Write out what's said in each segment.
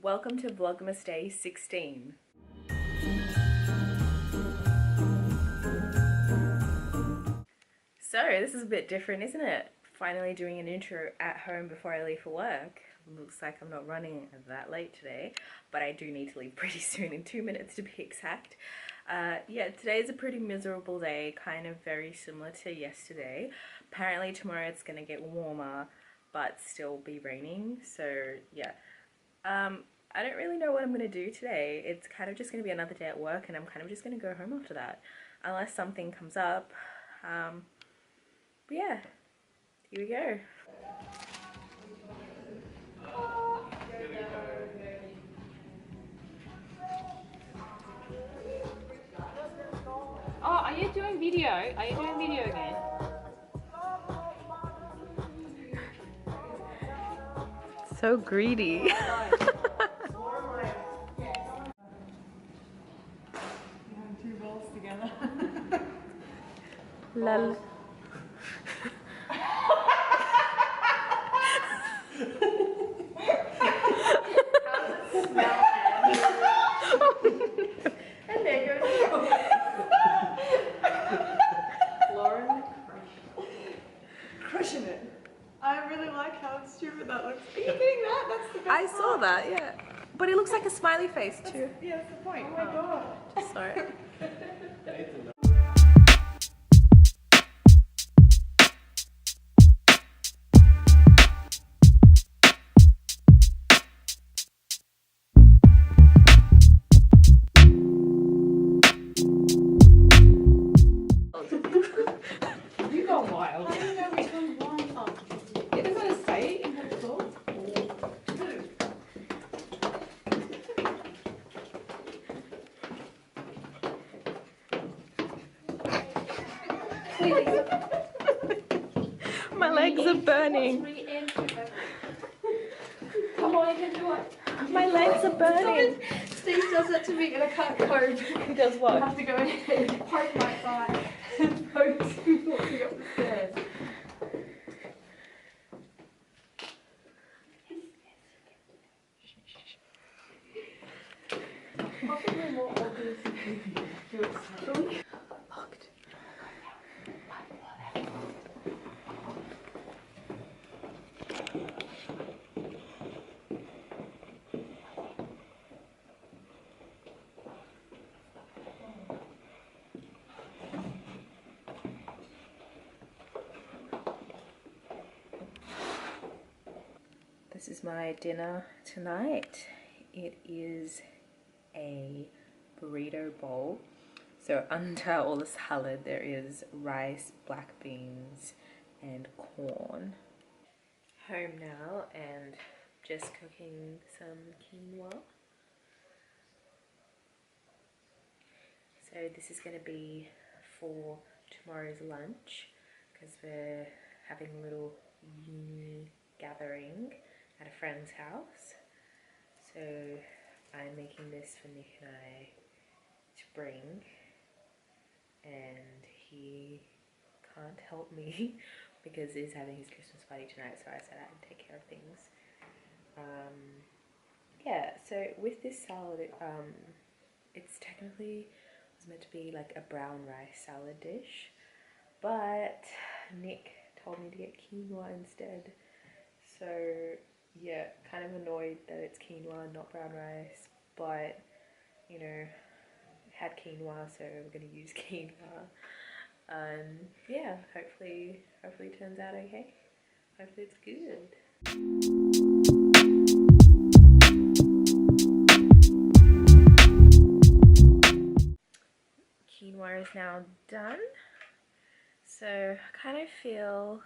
Welcome to Vlogmas Day 16. So this is a bit different, isn't it? Finally doing an intro at home before I leave for work. Looks like I'm not running that late today, but I do need to leave pretty soon, in 2 minutes to be exact. Yeah, today is a pretty miserable day, kind of very similar to yesterday. Apparently tomorrow it's gonna get warmer, but still be raining, so yeah. I don't really know what I'm going to do today. It's kind of just going to be another day at work, and I'm kind of just going to go home after that. Unless something comes up. But yeah, here we go. Oh, are you doing video? Are you doing video again? So greedy. Two balls together. Lol. And there goes Lauren crushing it. I really like how stupid that looks. Are you getting that? That's the best I saw that, yeah. But it looks like a smiley face too. Yeah, that's the point. Oh my god. Sorry. You go wild. I don't know which one's blind from. It doesn't say in the book. My legs are burning. Come on, you can do it. My legs are burning. Steve does that to me and I can't cope. He does I what? have to go and poke my thigh and poke walking up the stairs. Possibly more obvious if you do it subtly. Locked. This is my dinner tonight. It is a burrito bowl. So under all the salad there is rice, black beans and corn. Home now and just cooking some quinoa. So this is going to be for tomorrow's lunch because we're having a little uni gathering at a friend's house. So I'm making this for Nick and I to bring, and he can't help me because he's having his Christmas party tonight, so I said I'd take care of things. Yeah, so with this salad, it's technically was meant to be like a brown rice salad dish, but Nick told me to get quinoa instead. So yeah, kind of annoyed that it's quinoa, not brown rice, but you know, had quinoa, so we're gonna use quinoa. Yeah, hopefully it turns out okay. Hopefully it's good. Quinoa is now done, so I kind of feel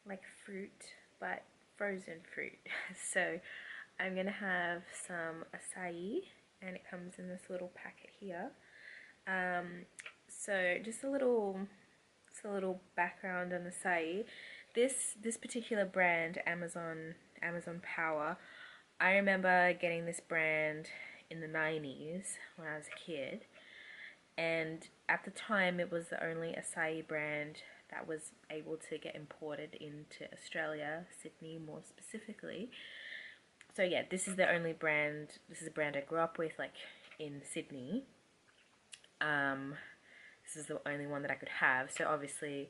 like fruit, but frozen fruit. So I'm gonna have some acai, and it comes in this little packet here. So just a little background on acai. This particular brand, Amazon Power, I remember getting this brand in the 90s when I was a kid, and at the time it was the only acai brand that was able to get imported into Australia, Sydney more specifically. So yeah, this is the only brand, this is a brand I grew up with, like, in Sydney. This is the only one that I could have, so obviously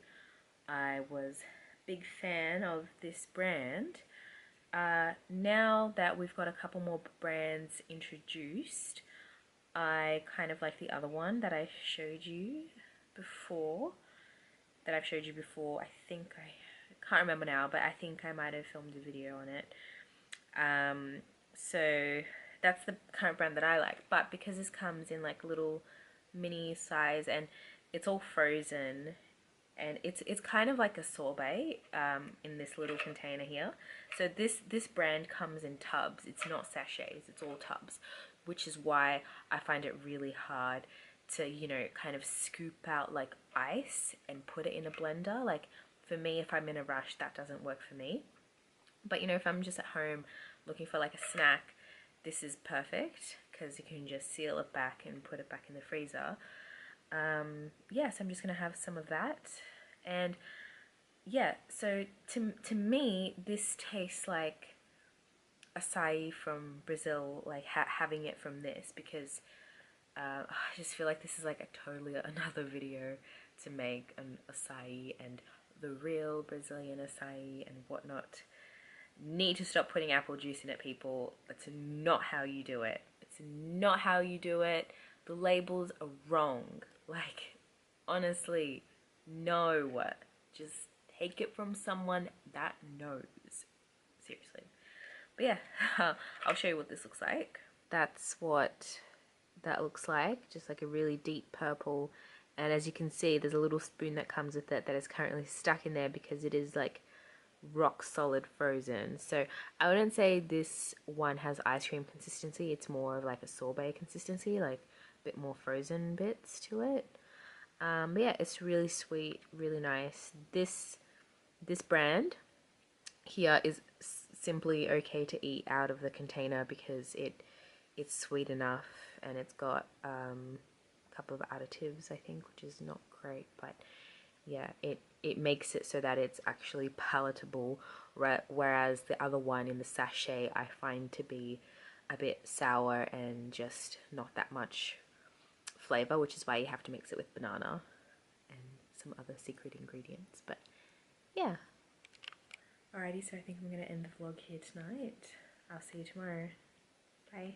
I was a big fan of this brand. Now that we've got a couple more brands introduced, I kind of like the other one that I showed you before. I think I can't remember now, but I think I might have filmed a video on it. So that's the kind of brand that I like. But because this comes in like little mini size and it's all frozen, and it's kind of like a sorbet in this little container here. So this brand comes in tubs. It's not sachets, it's all tubs, which is why I find it really hard to, you know, kind of scoop out like ice and put it in a blender. Like for me, if I'm in a rush, that doesn't work for me. But you know, if I'm just at home looking for like a snack, this is perfect because you can just seal it back and put it back in the freezer. Yeah, so I'm just gonna have some of that. And yeah, so to me this tastes like acai from Brazil, like having it from this, because I just feel like this is like a totally another video to make, an acai and the real Brazilian acai and whatnot. Need to stop putting apple juice in it, people. That's not how you do it. It's not how you do it. The labels are wrong. Like, honestly, no. Just take it from someone that knows. Seriously. But yeah, I'll show you what this looks like. That's what that looks like. Just like a really deep purple. And as you can see, there's a little spoon that comes with it that is currently stuck in there because it is like rock solid frozen. So I wouldn't say this one has ice cream consistency. It's more of like a sorbet consistency, like a bit more frozen bits to it. But yeah, it's really sweet, really nice. This brand here is simply okay to eat out of the container because it's sweet enough, and it's got a couple of additives, I think, which is not great, but yeah, it makes it so that it's actually palatable, whereas the other one in the sachet I find to be a bit sour and just not that much flavor, which is why you have to mix it with banana and some other secret ingredients. But yeah. Alrighty, so I think I'm going to end the vlog here tonight. I'll see you tomorrow. Bye.